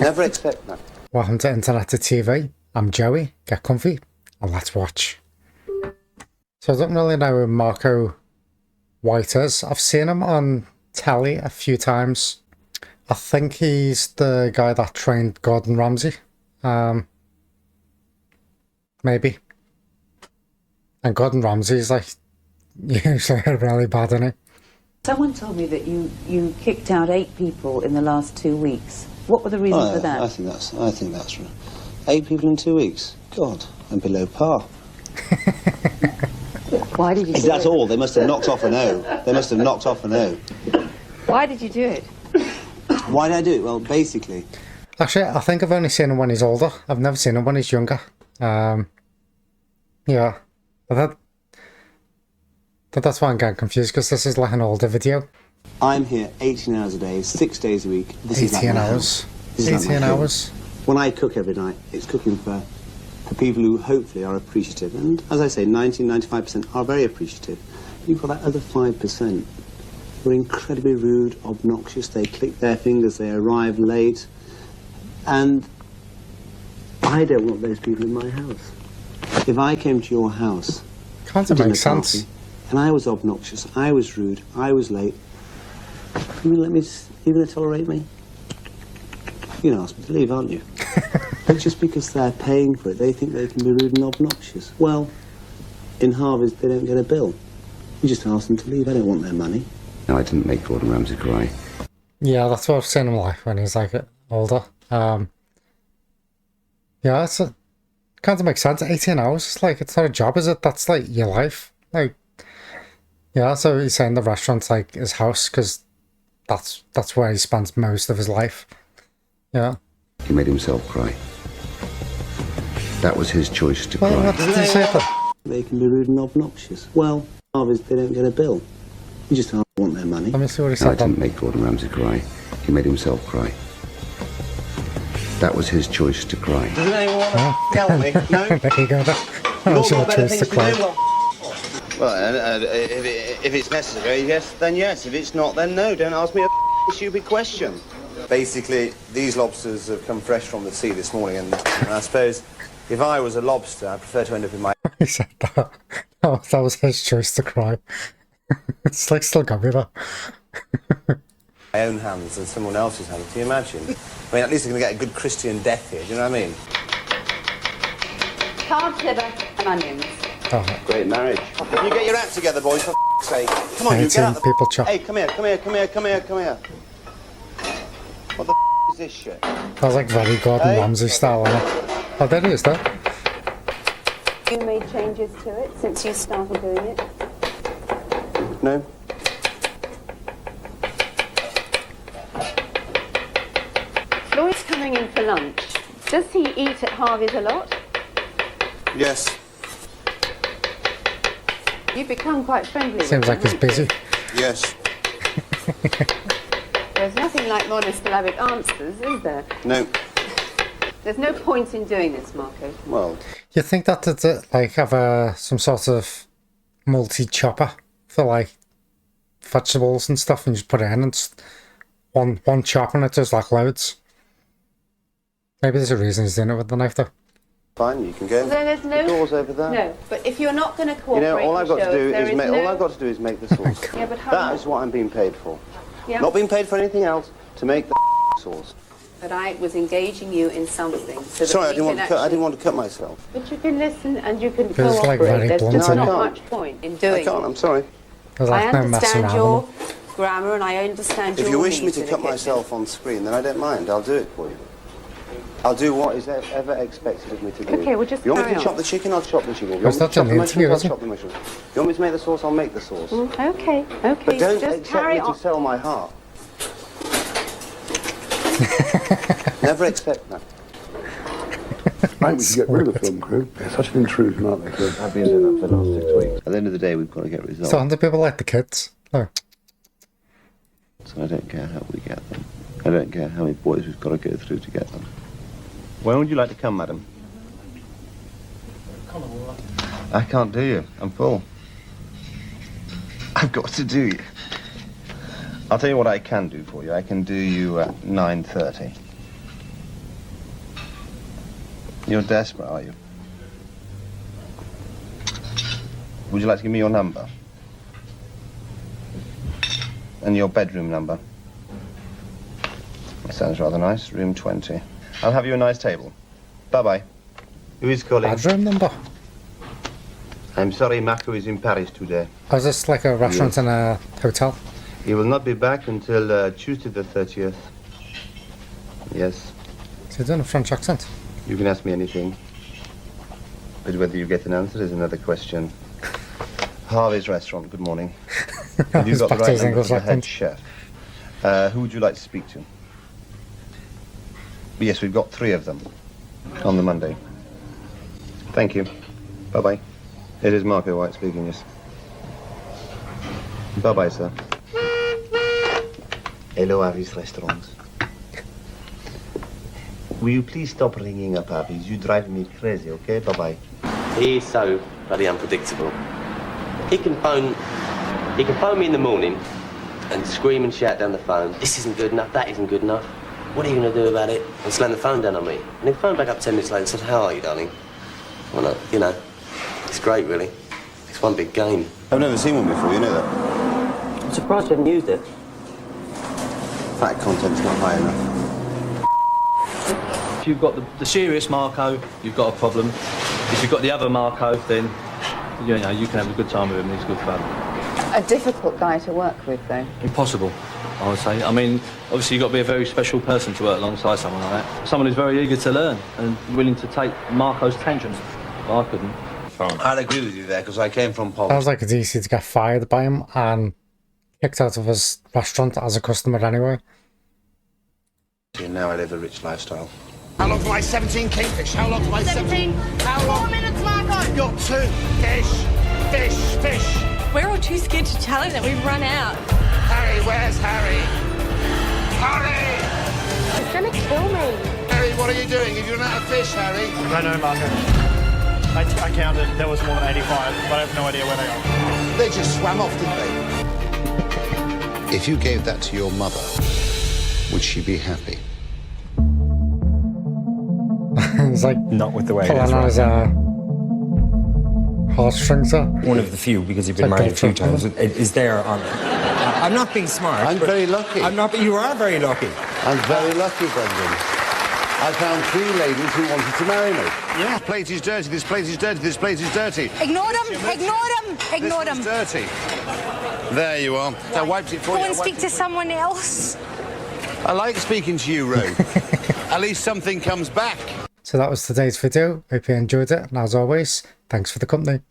Never accept that. Welcome to Internet to TV. I'm Joey. Get comfy and let's watch. So I don't really know who Marco White is. I've seen him on telly a few times. I think he's the guy that trained Gordon Ramsay. Maybe. And Gordon Ramsay's like usually really bad, isn't he? Someone told me that you kicked out 8 people in the last 2 weeks. What were the reasons for that? I think that's right. 8 people in 2 weeks. God, I'm below par. Why did you do it? That's all. They must have knocked off an O. Why did you do it? Why did I do it? Well, basically... Actually, I think I've only seen him when he's older. I've never seen him when he's younger. Yeah. But that's why I'm getting confused, because this is like an older video. I'm here 18 hours a day, 6 days a week. This 18 is like hours. This is 18 like hours. When I cook every night, it's cooking for people who hopefully are appreciative. And as I say, 95% are very appreciative. You've got that other 5% who are incredibly rude, obnoxious. They click their fingers, they arrive late. And I don't want those people in my house. If I came to your house... Can't it make sense? And I was obnoxious, I was rude, I was late. You gonna tolerate me? You're gonna ask me to leave, aren't you? But just because they're paying for it, they think they can be rude and obnoxious. Well, in Harvey's, they don't get a bill. You just ask them to leave. I don't want their money. No, I didn't make Gordon Ramsay cry. Yeah, that's what I've seen him like when he's like older. Yeah, can't make sense. 18 hours. It's like, it's not a job, is it? That's like your life. Like, yeah, so he's saying the restaurant's like his house because that's where he spends most of his life. Yeah. He made himself cry. That was his choice to Well, cry. what did he say then? They can be rude and obnoxious. Well, Harvey's, they don't get a bill. You just don't want their money. Let me see what he No, said I didn't then. make Gordon Ramsay cry. He made himself cry. That was his choice to cry. Does anyone want to yell at me? No? There you go. That was your choice to cry. Well, if it's necessary, yes, then yes. If it's not, then no. Don't ask me a stupid question. Basically, these lobsters have come fresh from the sea this morning, and I suppose if I was a lobster, I'd prefer to end up in my... He said that. Oh, that was his choice to cry. It's like still got me there. my own hands than someone else's hands. Can you imagine? I mean, at least I'm going to get a good Christian death here. Do you know what I mean? Calves, liver and onions. Oh, Great marriage. You get your act together, boys, for sake. Come on, you get out the... people chop. Hey, come here. What the is this shit? That was like very Gordon Ramsay style, wasn't it? Oh, there he is, though. You made changes to it since you started doing it? No? Lloyd's coming in for lunch. Does he eat at Harvey's a lot? Yes. You've become quite friendly with Seems him, like he's haven't you? busy. Yes. There's nothing like monosyllabic answers, is there? No. There's no point in doing this, Marco. Well... You think that they'd like have some sort of multi-chopper for like vegetables and stuff, and just put it in and just one chop and it does like loads. Maybe there's a reason he's doing it with the knife though. Fine, you can go. There's no... The door's over there. No, but if you're not going to cooperate, You know, all I've got to do is make... no... All I've got to do is make the sauce. Yeah, but how That much... is what I'm being paid for. Yeah. Not being paid for anything else, to make the sauce. But I was engaging you in something so that Sorry, I we didn't want can to cut. I actually- didn't want to cut myself. But you can listen and you can Feels cooperate. like very There's blunt, just isn't not it? much point in doing I can't. it. I'm sorry. There's I like no messing understand around. your with them. grammar and I understand your If you wish me needs to in the cut kitchen. myself on screen, then I don't mind. I'll do it for you. I'll do what is ever expected of me to do. Okay, well, just You want me carry to chop on. the chicken? I'll chop the chicken. You That's want me to chop not the an mushrooms? interview, I'll is it? chop the mushrooms. You want me to make the sauce? I'll make the sauce. Okay, But don't just expect carry me on. to sell my heart. Never expect that. I think we should get rid of the film crew. They're such an intrusion, aren't they? I've been doing that for the last 6 weeks. At the end of the day, we've got to get results. So do people like the kids? Oh. So I don't care how we get them. I don't care how many boys we've got to go through to get them. When would you like to come, madam? I can't do you. I'm full. I've got to do you. I'll tell you what I can do for you. I can do you at 9:30. You're desperate, are you? Would you like to give me your number? And your bedroom number? That sounds rather nice. Room 20. I'll have you a nice table. Bye-bye. Who is calling? Bedroom number? I'm sorry, Marco is in Paris today. Oh, is this like a restaurant and a hotel? He will not be back until Tuesday the 30th. Yes. Is he doing a French accent? You can ask me anything. But whether you get an answer is another question. Harvey's Restaurant, good morning. Have you He's got the back to right his number English for the head accent. chef? Who would you like to speak to? Yes, we've got 3 of them on the Monday. Thank you. Bye-bye. It is Marco White speaking, yes. Bye-bye, sir. Hello, Harvey's Restaurant. Will you please stop ringing up, Harvey's? You drive me crazy, okay? Bye-bye. He is so bloody unpredictable. He can phone me in the morning and scream and shout down the phone, this isn't good enough, that isn't good enough. What are you going to do about it? And slam the phone down on me. And he'll phone back up 10 minutes later and said, how are you, darling? Well, you know, it's great, really. It's one big game. I've never seen one before, you know that? I'm surprised you haven't used it. Fat content's not high enough. If you've got the serious Marco, you've got a problem. If you've got the other Marco, then you know you can have a good time with him. He's good fun. A difficult guy to work with, though. Impossible, I would say. I mean, obviously you've got to be a very special person to work alongside someone like that. Someone who's very eager to learn and willing to take Marco's tantrums. I couldn't. I'd agree with you there, because I came from Poland. Sounds like it's easy to get fired by him and kicked out of his restaurant as a customer anyway. And now I live a rich lifestyle. How long for my 17 kingfish? How long for my 17? How long? 4 minutes, Marco! You've got 2. Fish. We're all too scared to tell him that we've run out. Harry, where's Harry? Harry! He's gonna kill me. Harry, what are you doing? Have you run out of fish, Harry? No, Marco. I counted. There was more than 85, but I have no idea where they are. They just swam off, didn't they? If you gave that to your mother, would she be happy? It's like Not with the way it pulling is, on right? his heartstrings there. One of the few, because you've been Like married a few Donald times, Trump. is there on it. I'm not being smart. I'm but very lucky. I'm not. You are very lucky. I'm very lucky, Brendan. I found 3 ladies who wanted to marry me. Yeah. This plate is dirty, this plate is dirty, this plate is dirty. Ignore them, ignore them, ignore them. This one's dirty. There you are. I wiped it for Go you. and speak to someone else. I like speaking to you, Ro. At least something comes back. So that was today's video. Hope you enjoyed it. And as always, thanks for the company.